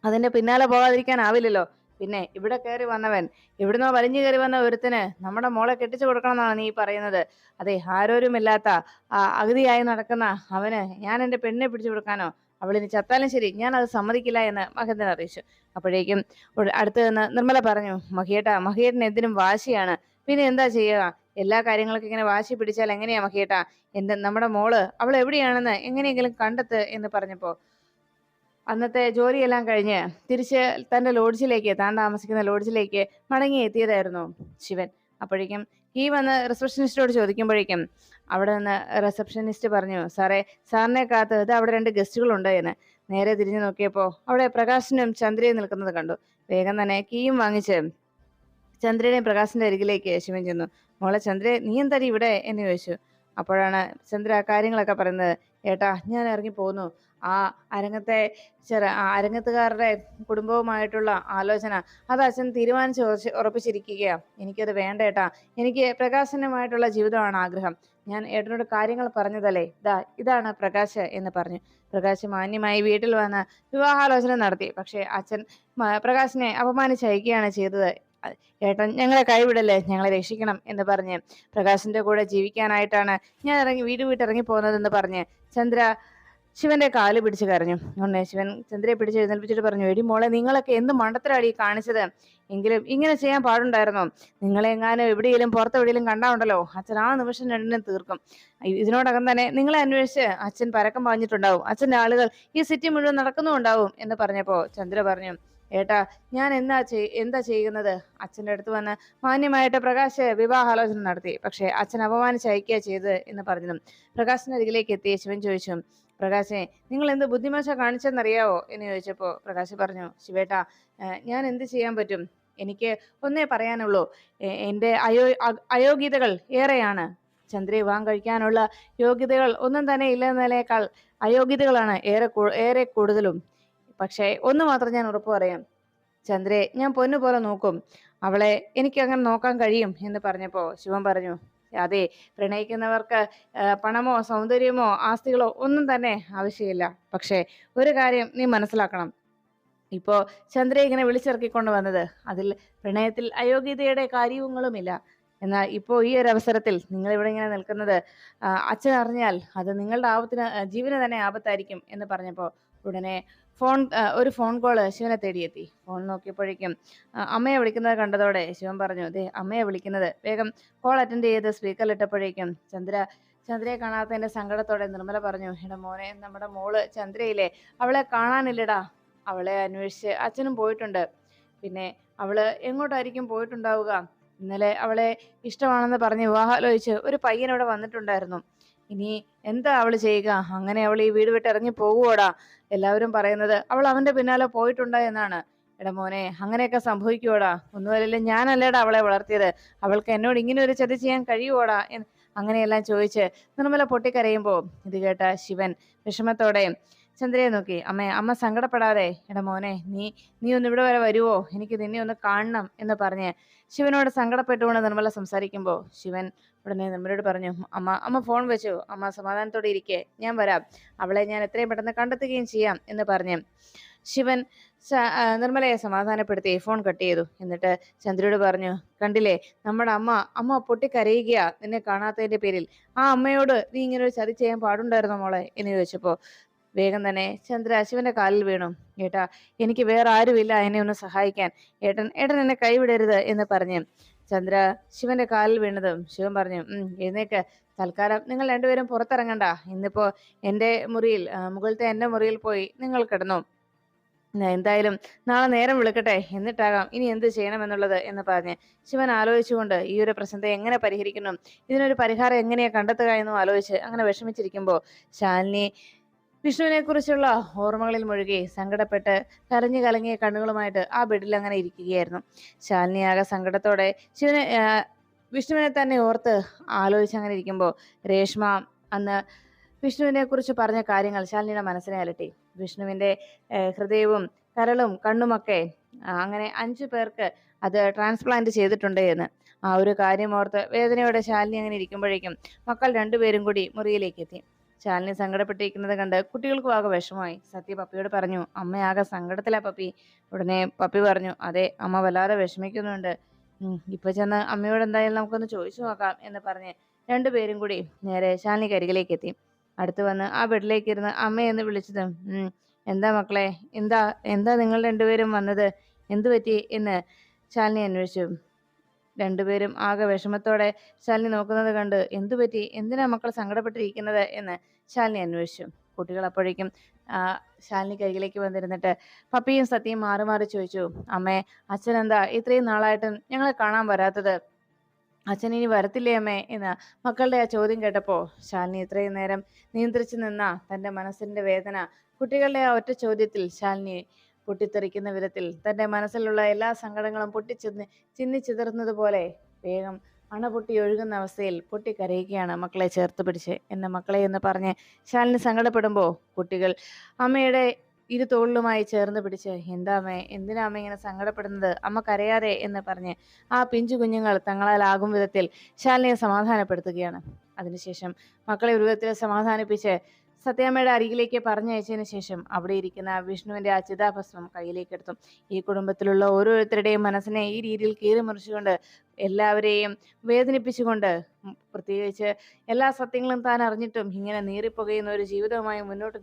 അതിന്റെ പിന്നാലെ പോകാതിരിക്കാനാവില്ലല്ലോ. പിന്നെ ഇവിടെ കയറി വന്നവൻ, എവിടുന്നോ വലിഞ്ഞു കയറി വന്ന ഒരുത്തിന് നമ്മുടെ മോളെ കെട്ടിച്ചു കൊടുക്കണം എന്നാണ് നീ പറയുന്നത്? അതെ, ആരോരുമില്ലാത്ത അഗതിയായി നടക്കുന്ന അവന് ഞാൻ എന്റെ പെണ്ണിനെ പിടിച്ചു കൊടുക്കാനോ? അവളിനി ചത്താലും ശരി, ഞാൻ അത് സമ്മതിക്കില്ല എന്ന് മഹേന്ദ്രൻ അറിയിച്ചു. അപ്പോഴേക്കും അടുത്ത് നിന്ന് നിർമ്മല പറഞ്ഞു, മഹിയേട്ടൻ എന്തിനും വാശിയാണ്, പിന്നെ എന്താ ചെയ്യുക, എല്ലാ കാര്യങ്ങൾക്കും ഇങ്ങനെ വാശി പിടിച്ചാൽ എങ്ങനെയാ മഹിയേട്ടാ? നമ്മുടെ മോള് അവൾ എവിടെയാണെന്ന് എങ്ങനെയെങ്കിലും കണ്ടെത്ത് എന്ന് പറഞ്ഞപ്പോ അന്നത്തെ ജോലിയെല്ലാം കഴിഞ്ഞ് തിരിച്ച് താൻ താമസിക്കുന്ന ലോഡ്ജിലേക്ക് മടങ്ങി എത്തിയതായിരുന്നു ശിവൻ. അപ്പോഴേക്കും ഈ വന്ന് റിസപ്ഷനിസ്റ്റോട് ചോദിക്കുമ്പോഴേക്കും അവിടെ നിന്ന് റിസപ്ഷനിസ്റ്റ് പറഞ്ഞു, സാറിനെ കാത്ത് ഇത് അവിടെ 2 ഗസ്റ്റുകളുണ്ട് എന്ന്. നേരെ തിരിഞ്ഞു നോക്കിയപ്പോ അവിടെ പ്രകാശനും ചന്ദ്രയും നിൽക്കുന്നത് കണ്ടു. വേഗം തന്നെ കീയും വാങ്ങിച്ച് ചന്ദ്രയുടെയും പ്രകാശിന്റെ അരികിലേക്ക് ശിവൻ ചെന്നു. മോളെ ചന്ദ്ര, നീ എന്താടി ഇവിടെ എന്ന് ചോദിച്ചു. അപ്പോഴാണ് ചന്ദ്ര കാര്യങ്ങളൊക്കെ പറയുന്നത്. ഏട്ടാ ഞാൻ ഇറങ്ങിപ്പോന്നു. ആ അരങ്ങത്തുകാരുടെ കുടുംബവുമായിട്ടുള്ള ആലോചന അത് അച്ഛൻ തീരുമാനിച്ച് ഉറപ്പിച്ചിരിക്കുകയാ. എനിക്കത് വേണ്ട ഏട്ടാ. എനിക്ക് പ്രകാശനുമായിട്ടുള്ള ജീവിതമാണ് ആഗ്രഹം. ഞാൻ ഏട്ടനോട് കാര്യങ്ങൾ പറഞ്ഞതല്ലേ. ഇതാണ് പ്രകാശ് എന്ന് പറഞ്ഞു. പ്രകാശ് മാന്യമായി വീട്ടിൽ വന്ന് വിവാഹാലോചന നടത്തി. പക്ഷെ അച്ഛൻ പ്രകാശിനെ അപമാനിച്ചയക്കുകയാണ് ചെയ്തത്. ഏട്ടൻ ഞങ്ങളെ കൈവിടല്ലേ, ഞങ്ങളെ രക്ഷിക്കണം എന്ന് പറഞ്ഞ് പ്രകാശിന്റെ കൂടെ ജീവിക്കാനായിട്ടാണ് ഞാൻ വീട് വിട്ടിറങ്ങി പോകുന്നതെന്ന് പറഞ്ഞ് ചന്ദ്ര ശിവന്റെ കാല് പിടിച്ച് കരഞ്ഞു. ഉടനെ ശിവൻ ചന്ദ്രയെ പിടിച്ച് എഴുന്നേൽപ്പിച്ചിട്ട് പറഞ്ഞു, എടി മോളെ, നിങ്ങളൊക്കെ എന്ത് മണ്ടത്തരാടി കാണിച്ചത്. എങ്കിലും ഇങ്ങനെ ചെയ്യാൻ പാടുണ്ടായിരുന്നോ? നിങ്ങളെ എങ്ങാനും എവിടെയെങ്കിലും പുറത്തെവിടെയെങ്കിലും കണ്ടാണ്ടല്ലോ അച്ഛൻ ആ നിമിഷം രണ്ടിനും തീർക്കും. ഇതിനോടകം തന്നെ നിങ്ങളെ അന്വേഷിച്ച് അച്ഛൻ പരക്കം പാഞ്ഞിട്ടുണ്ടാവും. അച്ഛന്റെ ആളുകൾ ഈ സിറ്റി മുഴുവൻ നടക്കുന്നുണ്ടാവും എന്ന് പറഞ്ഞപ്പോ ചന്ദ്ര പറഞ്ഞു, ഏട്ടാ ഞാൻ എന്താ ചെയ്യുന്നത്? അച്ഛൻ്റെ അടുത്ത് വന്ന് മാന്യമായിട്ട് പ്രകാശ് വിവാഹാലോചന നടത്തി. പക്ഷെ അച്ഛൻ അപമാനിച്ചയക്കുക ചെയ്ത് എന്ന് പറഞ്ഞു. പ്രകാശിന്റെ അരികിലേക്ക് എത്തിയ ശിവൻ ചോദിച്ചു, പ്രകാശെ, നിങ്ങൾ എന്ത് ബുദ്ധിമോശ കാണിച്ചെന്നറിയാവോ എന്ന് ചോദിച്ചപ്പോൾ പ്രകാശ് പറഞ്ഞു, ശിവേട്ടാ, ഞാൻ എന്ത് ചെയ്യാൻ പറ്റും? എനിക്ക് ഒന്നേ പറയാനുള്ളൂ. എൻ്റെ അയോഗ്യതകൾ ഏറെയാണ്. ചന്ദ്രയെ വിവാഹം കഴിക്കാനുള്ള യോഗ്യതകൾ ഒന്നും തന്നെ ഇല്ലെന്നതിനേക്കാൾ അയോഗ്യതകളാണ് ഏറെ കൂടുതലും. പക്ഷേ ഒന്ന് മാത്രം ഞാൻ ഉറപ്പ് പറയാം, ചന്ദ്രയെ ഞാൻ പൊന്നുപോലെ നോക്കും. അവളെ എനിക്ക് അങ്ങനെ നോക്കാൻ കഴിയും എന്ന് പറഞ്ഞപ്പോൾ ശിവൻ പറഞ്ഞു, അതെ, പ്രണയിക്കുന്നവർക്ക് പണമോ സൗന്ദര്യമോ ആസ്തികളോ ഒന്നും തന്നെ ആവശ്യമില്ല. പക്ഷേ ഒരു കാര്യം നീ മനസ്സിലാക്കണം. ഇപ്പോ ചന്ദ്രയെ ഇങ്ങനെ വിളിച്ചിറക്കിക്കൊണ്ട് വന്നത് അതിൽ പ്രണയത്തിൽ അയോഗ്യതയുടെ കാര്യങ്ങളുമില്ല. എന്നാൽ ഇപ്പോൾ ഈ ഒരു അവസരത്തിൽ നിങ്ങൾ ഇവിടെ ഇങ്ങനെ നിൽക്കുന്നത് അച്ഛൻ അറിഞ്ഞാൽ അത് നിങ്ങളുടെ ജീവന് തന്നെ ആപത്തായിരിക്കും എന്ന് പറഞ്ഞപ്പോൾ ഉടനെ ഒരു ഫോൺ കോള് ശിവനെ തേടിയെത്തി. ഫോൺ നോക്കിയപ്പോഴേക്കും അമ്മയെ വിളിക്കുന്നത് കണ്ടതോടെ ശിവൻ പറഞ്ഞു, ദേ അമ്മയെ വിളിക്കുന്നത്. വേഗം കോൾ അറ്റൻഡ് ചെയ്ത് സ്പീക്കറിലിട്ടപ്പോഴേക്കും ചന്ദ്രയെ കാണാത്തതിന്റെ സങ്കടത്തോടെ നിർമ്മല പറഞ്ഞു, എടാ മോനെ, നമ്മുടെ മോള് ചന്ദ്രയില്ലേ, അവളെ കാണാനില്ലടാ. അവളെ അന്വേഷിച്ച് അച്ഛനും പോയിട്ടുണ്ട്. പിന്നെ അവള് എങ്ങോട്ടായിരിക്കും പോയിട്ടുണ്ടാവുക? ഇന്നലെ അവളെ ഇഷ്ടമാണെന്ന് പറഞ്ഞ് വിവാഹാലോചിച്ച് ഒരു പയ്യൻ ഇവിടെ വന്നിട്ടുണ്ടായിരുന്നു. ഇനി എന്താ അവള് ചെയ്യുക? അങ്ങനെ അവൾ ഈ വീട് വിട്ട് ഇറങ്ങി പോകുവോടാ? എല്ലാവരും പറയുന്നത് അവൾ അവന്റെ പിന്നാലെ പോയിട്ടുണ്ടോ എന്നാണ്. എടാ മോനെ, അങ്ങനെയൊക്കെ സംഭവിക്കുവോടാ? ഒന്നുമല്ലല്ലോ, ഞാനല്ലേടാ അവളെ വളർത്തിയത്. അവൾക്ക് എന്നോട് ഇങ്ങനെ ഒരു ചതി ചെയ്യാൻ കഴിയുവോടാ? അങ്ങനെയെല്ലാം ചോദിച്ച് നിർമ്മല പൊട്ടിക്കരയുമ്പോ ഇത് കേട്ട ശിവൻ വിഷമത്തോടെ ചന്ദ്രയെ നോക്കി, അമ്മ സങ്കടപ്പെടാതെ. എടാ മോനെ, നീ ഒന്ന് ഇവിടെ വരെ വരുവോ? എനിക്ക് നിന്നെ ഒന്ന് കാണണം എന്ന് പറഞ്ഞ് ശിവനോട് സങ്കടപ്പെട്ടുകൊണ്ട് നിർമ്മല സംസാരിക്കുമ്പോൾ ശിവൻ ഉടനെ നിർമ്മലയോട് പറഞ്ഞു, അമ്മ ഫോൺ വെച്ചു. അമ്മ സമാധാനത്തോടെ ഇരിക്കെ, ഞാൻ വരാം. അവളെ ഞാൻ എത്രയും പെട്ടെന്ന് കണ്ടെത്തുകയും ചെയ്യാം എന്ന് പറഞ്ഞ് ശിവൻ നിർമ്മലയെ സമാധാനപ്പെടുത്തി ഫോൺ കട്ട് ചെയ്തു. എന്നിട്ട് ചന്ദ്രയോട് പറഞ്ഞു, കണ്ടില്ലേ, നമ്മുടെ അമ്മ പൊട്ടിക്കരയുകയാ നിന്നെ കാണാത്തതിന്റെ പേരിൽ. ആ അമ്മയോട് നീ ഇങ്ങനെ ഒരു ചതി ചെയ്യാൻ പാടുണ്ടായിരുന്നോ മോളെ എന്ന് ചോദിച്ചപ്പോ വേഗം തന്നെ ചന്ദ്ര ശിവന്റെ കാലിൽ വീണു. ഏട്ടാ, എനിക്ക് വേറെ ആരുമില്ല എന്നെ ഒന്ന് സഹായിക്കാൻ. ഏട്ടൻ എന്നെ കൈവിടരുത് എന്ന് പറഞ്ഞ് ചന്ദ്ര ശിവന്റെ കാലിൽ വീണതും ശിവൻ പറഞ്ഞു, എഴുന്നേക്ക്. തൽക്കാലം നിങ്ങൾ രണ്ടുപേരും പുറത്തിറങ്ങണ്ട. ഇന്നിപ്പോ മുകളിലത്തെ എന്റെ മുറിയിൽ പോയി നിങ്ങൾ കിടന്നു. എന്തായാലും നാളെ നേരം വിളിക്കട്ടെ, എന്നിട്ടാകാം ഇനി എന്ത് ചെയ്യണമെന്നുള്ളത് എന്ന് പറഞ്ഞ് ശിവൻ ആലോചിച്ചുകൊണ്ട് ഈ ഒരു പ്രശ്നത്തെ എങ്ങനെ പരിഹരിക്കണം, ഇതിനൊരു പരിഹാരം എങ്ങനെയാ കണ്ടെത്തുക എന്നും ആലോചിച്ച് അങ്ങനെ വിഷമിച്ചിരിക്കുമ്പോൾ ശാലിനി വിഷ്ണുവിനെ കുറിച്ചുള്ള ഓർമ്മകളിൽ മുഴുകി സങ്കടപ്പെട്ട് കരഞ്ഞു കലങ്ങിയ കണ്ണുകളുമായിട്ട് ആ ബെഡിൽ അങ്ങനെ ഇരിക്കുകയായിരുന്നു. ശാലിനി ആകെ സങ്കടത്തോടെ വിഷ്ണുവിനെ തന്നെ ഓർത്ത് ആലോചിച്ചങ്ങനെ ഇരിക്കുമ്പോൾ രേഷ്മ അന്ന് വിഷ്ണുവിനെ കുറിച്ച് പറഞ്ഞ കാര്യങ്ങൾ ശാലിനിയുടെ മനസ്സിനെ അലട്ടി. വിഷ്ണുവിന്റെ ഹൃദയവും കരളും കണ്ണുമൊക്കെ അങ്ങനെ 5 പേർക്ക് അത് ട്രാൻസ്പ്ലാന്റ് ചെയ്തിട്ടുണ്ട് എന്ന് ആ ഒരു കാര്യം ഓർത്ത് വേദനയോടെ ശാലിനി അങ്ങനെ ഇരിക്കുമ്പോഴേക്കും മക്കൾ രണ്ടുപേരും കൂടി മുറിയിലേക്ക് എത്തി. ശാലിനി സങ്കടപ്പെട്ടിരിക്കുന്നത് കണ്ട് കുട്ടികൾക്കും ആകെ വിഷമമായി. സത്യ പപ്പിയോട് പറഞ്ഞു, അമ്മയാകെ സങ്കടത്തിലാ പപ്പി. ഉടനെ പപ്പി പറഞ്ഞു, അതെ, അമ്മ വല്ലാതെ വിഷമിക്കുന്നുണ്ട്. ഇപ്പൊ ചെന്ന് അമ്മയോട് എന്തായാലും നമുക്കൊന്ന് ചോദിച്ചു നോക്കാം എന്ന് പറഞ്ഞ് രണ്ടുപേരും കൂടി നേരെ ശാലിനിക്ക് അരികിലേക്ക് എത്തി. അടുത്ത് വന്ന് ആ ബെഡിലേക്ക് ഇരുന്ന് അമ്മയെന്ന് വിളിച്ചതും എന്താ മക്കളെ, എന്താ നിങ്ങൾ രണ്ടുപേരും വന്നത്? എന്തു പറ്റി എന്ന് ശാലിനി അന്വേഷിച്ചു. രണ്ടുപേരും ആകെ വിഷമത്തോടെ ശാലിനി നോക്കുന്നത് കണ്ട് എന്തു പറ്റി, എന്തിനാ മക്കൾ സങ്കടപ്പെട്ടിരിക്കുന്നത് എന്ന് ശാലിനി അന്വേഷിച്ചു. കുട്ടികൾ അപ്പോഴേക്കും ശാലിനിക്ക് അരികിലേക്ക് വന്നിരുന്നിട്ട് പപ്പിയും സത്യയും മാറി മാറി ചോദിച്ചു, അമ്മേ, അച്ഛൻ എന്താ ഇത്രയും നാളായിട്ടും ഞങ്ങളെ കാണാൻ വരാത്തത്? അച്ഛൻ ഇനി വരത്തില്ലേ അമ്മേ എന്ന് മക്കളുടെ ആ ചോദ്യം കേട്ടപ്പോ ശാലിനി ഇത്രയും നേരം നിയന്ത്രിച്ചു നിന്ന തന്റെ മനസ്സിന്റെ വേദന കുട്ടികളുടെ ആ ഒറ്റ ചോദ്യത്തിൽ ശാലിനി പൊട്ടിത്തെറിക്കുന്ന വിധത്തിൽ തന്റെ മനസ്സിലുള്ള എല്ലാ സങ്കടങ്ങളും ചിന്നി ചിതറുന്നത് പോലെ വേഗം അണപൊട്ടി ഒഴുകുന്ന അവസ്ഥയിൽ പൊട്ടിക്കരയുകയാണ് മക്കളെ ചേർത്ത് പിടിച്ച്. എന്നെ മക്കളെ എന്ന് പറഞ്ഞ് ശാലിനി സങ്കടപ്പെടുമ്പോൾ കുട്ടികൾ അമ്മയുടെ ഇരു തോളിലുമായി ചേർന്ന് പിടിച്ച്, എന്താ അമ്മേ, എന്തിനാ അമ്മ ഇങ്ങനെ സങ്കടപ്പെടുന്നത്, അമ്മ കരയാതെ എന്ന് പറഞ്ഞ് ആ പിഞ്ചു കുഞ്ഞുങ്ങൾ തങ്ങളാലാകും വിധത്തിൽ ശാലിനിയെ സമാധാനപ്പെടുത്തുകയാണ്. അതിനുശേഷം മക്കളെ ഒരു വിധത്തിൽ സമാധാനിപ്പിച്ച് സത്യാമ്മയുടെ അരികിലേക്ക് പറഞ്ഞയച്ചതിന് ശേഷം അവിടെ ഇരിക്കുന്ന വിഷ്ണുവിന്റെ ആ ചിതാഭസ്മം കയ്യിലേക്ക് എടുത്തു. ഈ കുടുംബത്തിലുള്ള ഓരോരുത്തരുടെയും മനസ്സിനെ ഈ രീതിയിൽ കീറിമുറിച്ചുകൊണ്ട് എല്ലാവരെയും വേദനിപ്പിച്ചുകൊണ്ട്, പ്രത്യേകിച്ച് എല്ലാ സത്യങ്ങളും താൻ അറിഞ്ഞിട്ടും ഇങ്ങനെ നീറിപ്പുകയുന്ന ഒരു ജീവിതവുമായി മുന്നോട്ട്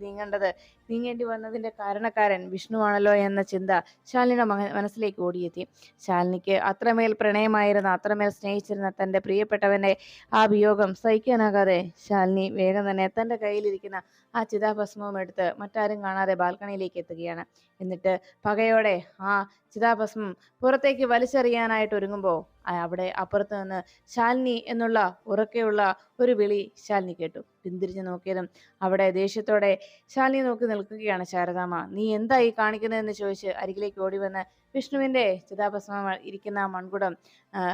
നീങ്ങേണ്ടി വന്നതിന്റെ കാരണക്കാരൻ വിഷ്ണുവാണല്ലോ എന്ന ചിന്ത ശാലിനിയുടെ മനസ്സിലേക്ക് ഓടിയെത്തി. ശാലിനിക്ക് അത്രമേൽ പ്രണയമായിരുന്ന, അത്രമേൽ സ്നേഹിച്ചിരുന്ന തന്റെ പ്രിയപ്പെട്ടവന്റെ ആ വിയോഗം സഹിക്കാനാകാതെ ശാലിനി വേഗം തന്നെ തന്റെ കയ്യിലിരിക്കുന്ന ആ ചിതാഭസ്മവും എടുത്ത് മറ്റാരും കാണാതെ ബാൽക്കണിയിലേക്ക് എത്തുകയാണ്. എന്നിട്ട് പകയോടെ ആ ചിതാഭസ്മം പുറത്തേക്ക് വലിച്ചെറിയാനായിട്ട് ഒരുങ്ങുമ്പോൾ അവിടെ അപ്പുറത്ത് നിന്ന് ശാലിനി എന്നുള്ള ഉറക്കെയുള്ള ഒരു വിളി ശാലിനി കേട്ടു. പിന്തിരിഞ്ഞു നോക്കിയതും അവിടെ ദേഷ്യത്തോടെ ശാലിനി നോക്കി നിൽക്കുകയാണ് ശാരദാമ്മ. നീ എന്താ ഈ കാണിക്കുന്നതെന്ന് ചോദിച്ച് അരികിലേക്ക് ഓടി വന്ന് വിഷ്ണുവിന്റെ ചിതാഭസ്മം ഇരിക്കുന്ന ആ മൺകുടം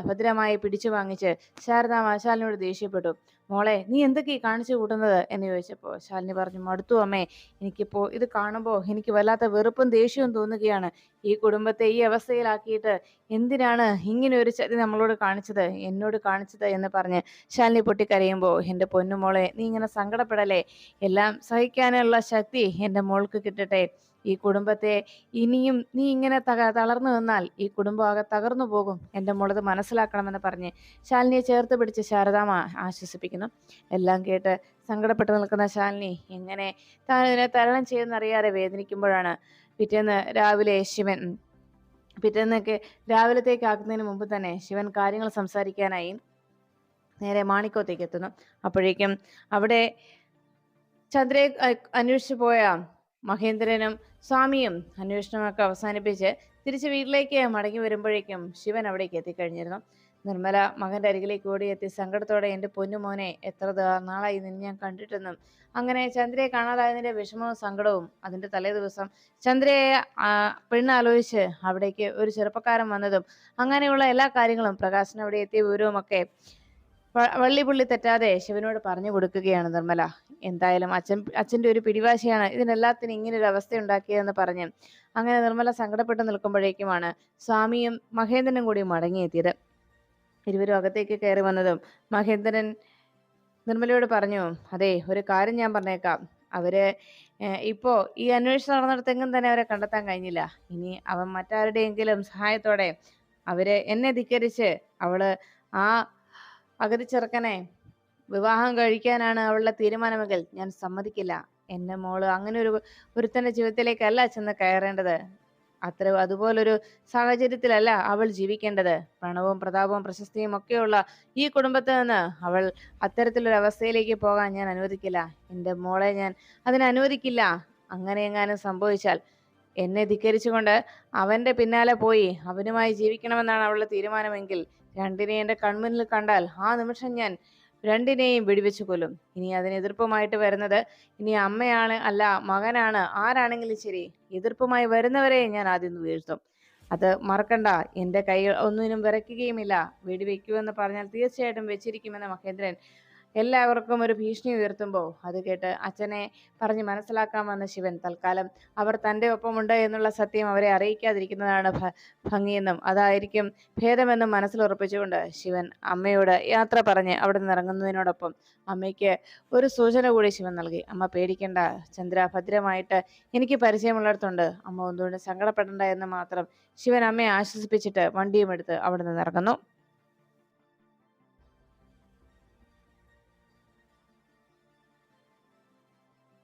ഭദ്രമായി പിടിച്ചു വാങ്ങിച്ച് ശാരദാമ്മ ശാലിനിയോട് ദേഷ്യപ്പെട്ടു. മോളെ, നീ എന്തൊക്കെ ഈ കാണിച്ചു കൂട്ടുന്നത് എന്ന് ചോദിച്ചപ്പോൾ ശാലിനി പറഞ്ഞു, മടുത്തു അമ്മേ, എനിക്കിപ്പോ ഇത് കാണുമ്പോൾ എനിക്ക് വല്ലാത്ത വെറുപ്പും ദേഷ്യവും തോന്നുകയാണ്. ഈ കുടുംബത്തെ ഈ അവസ്ഥയിലാക്കിയിട്ട് എന്തിനാണ് ഇങ്ങനെ ഒരു ചതി എന്നോട് കാണിച്ചത് എന്ന് പറഞ്ഞ് ശാലിനി പൊട്ടിക്കരയുമ്പോൾ, എൻ്റെ പൊന്നുമോളെ, നീ ഇങ്ങനെ സങ്കടപ്പെടലേ, എല്ലാം സഹിക്കാനുള്ള ശക്തി എൻ്റെ മോൾക്ക് കിട്ടട്ടെ. ഈ കുടുംബത്തെ ഇനിയും നീ ഇങ്ങനെ തളർന്നു നിന്നാൽ ഈ കുടുംബം ആകെ തകർന്നു പോകും. എൻ്റെ മോളത് മനസ്സിലാക്കണമെന്ന് പറഞ്ഞ് ശാലിനിയെ ചേർത്ത് പിടിച്ച് ശാരദാമ്മ ആശ്വസിപ്പിക്കുന്നു. എല്ലാം കേട്ട് സങ്കടപ്പെട്ട് നിൽക്കുന്ന ശാലിനി എങ്ങനെ താൻ ഇതിനെ തരണം ചെയ്യുന്നറിയാതെ വേദനിക്കുമ്പോഴാണ് പിറ്റേന്നൊക്കെ രാവിലത്തേക്ക് ആക്കുന്നതിന് മുമ്പ് തന്നെ ശിവൻ കാര്യങ്ങൾ സംസാരിക്കാനായി നേരെ മാണിക്കോത്തേക്ക് എത്തുന്നു. അപ്പോഴേക്കും അവിടെ ചന്ദ്രയെ അന്വേഷിച്ചു പോയ മഹേന്ദ്രനും സ്വാമിയും അന്വേഷണമൊക്കെ അവസാനിപ്പിച്ച് തിരിച്ച് വീട്ടിലേക്ക് മടങ്ങി വരുമ്പോഴേക്കും ശിവൻ അവിടേക്ക് എത്തിക്കഴിഞ്ഞിരുന്നു. നിർമ്മല മകന്റെ അരികിലേക്ക് ഓടിയെത്തി സങ്കടത്തോടെ, എൻ്റെ പൊന്നുമോനെ, എത്ര നാളായി നിന്നെ ഞാൻ കണ്ടിട്ടെന്നും, അങ്ങനെ ചന്ദ്രയെ കാണാതായതിന്റെ വിഷമവും സങ്കടവും. അതിന്റെ തലേ ദിവസം ചന്ദ്രയെ പെണ്ണാലോചിച്ച് അവിടേക്ക് ഒരു ചെറുപ്പക്കാരൻ വന്നതും അങ്ങനെയുള്ള എല്ലാ കാര്യങ്ങളും പ്രകാശൻ അവിടെ എത്തിയ വിവരവുമൊക്കെ വള്ളിപുള്ളി തെറ്റാതെ ശിവനോട് പറഞ്ഞു കൊടുക്കുകയാണ് നിർമ്മല. എന്തായാലും അച്ഛന്റെ ഒരു പിടിവാശിയാണ് ഇതിനെല്ലാത്തിനും ഇങ്ങനെ ഒരു അവസ്ഥ ഉണ്ടാക്കിയതെന്ന് പറഞ്ഞ് അങ്ങനെ നിർമ്മല സങ്കടപ്പെട്ട് നിൽക്കുമ്പോഴേക്കുമാണ് സ്വാമിയും മഹേന്ദ്രനും കൂടി മടങ്ങിയെത്തിയത്. ഇരുവരും അകത്തേക്ക് കയറി വന്നതും മഹേന്ദ്രൻ നിർമ്മലയോട് പറഞ്ഞു, അതെ, ഒരു കാര്യം ഞാൻ പറഞ്ഞേക്കാം, അവര് ഇപ്പോ ഈ അന്വേഷണം നടന്നിടത്തെങ്ങും തന്നെ അവരെ കണ്ടെത്താൻ കഴിഞ്ഞില്ല. ഇനി അവൻ മറ്റാരുടെയെങ്കിലും സഹായത്തോടെ അവര് എന്നെ ധിക്കരിച്ച് അവള് ആ അഗതി ചെറുക്കനെ വിവാഹം കഴിക്കാനാണ് അവളുടെ തീരുമാനമെങ്കിൽ ഞാൻ സമ്മതിക്കില്ല. എന്റെ മോള് അങ്ങനെ ഒരുത്തന്റെ ജീവിതത്തിലേക്കല്ല ചെന്ന് കയറേണ്ടത്. അതുപോലൊരു സാഹചര്യത്തിലല്ല അവൾ ജീവിക്കേണ്ടത്. പണവും പ്രതാപവും പ്രശസ്തിയും ഒക്കെയുള്ള ഈ കുടുംബത്തിൽ നിന്ന് അവൾ അത്തരത്തിലൊരു അവസ്ഥയിലേക്ക് പോകാൻ ഞാൻ അനുവദിക്കില്ല. എൻ്റെ മോളെ ഞാൻ അതിന് അനുവദിക്കില്ല. അങ്ങനെ എങ്ങാനും സംഭവിച്ചാൽ എന്നെ ധിക്കരിച്ചുകൊണ്ട് അവന്റെ പിന്നാലെ പോയി അവനുമായി ജീവിക്കണമെന്നാണ് അവളുടെ തീരുമാനമെങ്കിൽ രണ്ടിനെയും എൻ്റെ കൺമുന്നിൽ കണ്ടാൽ ആ നിമിഷം ഞാൻ രണ്ടിനെയും വെടിവെച്ച് കൊല്ലും. ഇനി അതിന് എതിർപ്പുമായിട്ട് വരുന്നത് ഇനി അമ്മയാണ്, അല്ല മകനാണ്, ആരാണെങ്കിലും ശരി, എതിർപ്പുമായി വരുന്നവരെ ഞാൻ ആദ്യം വീഴ്ത്തും. അത് മറക്കണ്ട. എൻ്റെ കൈകൾ ഒന്നിനും വിറയ്ക്കുകയുമില്ല. വെടിവെക്കുമെന്ന് പറഞ്ഞാൽ തീർച്ചയായിട്ടും വെച്ചിരിക്കുമെന്ന് മഹേന്ദ്രൻ എല്ലാവർക്കും ഒരു ഭീഷണി ഉയർത്തുമ്പോൾ അത് കേട്ട് അച്ഛനെ പറഞ്ഞ് മനസ്സിലാക്കാൻ വന്ന ശിവൻ തൽക്കാലം അവർ തൻ്റെ ഒപ്പമുണ്ട് എന്നുള്ള സത്യം അവരെ അറിയിക്കാതിരിക്കുന്നതാണ് ഭംഗിയെന്നും അതായിരിക്കും ഭേദമെന്നും മനസ്സിലുറപ്പിച്ചുകൊണ്ട് ശിവൻ അമ്മയോട് യാത്ര പറഞ്ഞ് അവിടെ നിന്ന് ഇറങ്ങുന്നതിനോടൊപ്പം അമ്മയ്ക്ക് ഒരു സൂചന കൂടി ശിവൻ നൽകി. അമ്മ പേടിക്കണ്ട ചന്ദ്ര, ഭദ്രമായിട്ട് എനിക്ക് പരിചയമുള്ളിടത്തുണ്ട്. അമ്മ ഒന്നുകൊണ്ട് സങ്കടപ്പെടണ്ട എന്ന് മാത്രം ശിവൻ അമ്മയെ ആശ്വസിപ്പിച്ചിട്ട് വണ്ടിയും എടുത്ത് അവിടെ നിന്ന് ഇറങ്ങുന്നു.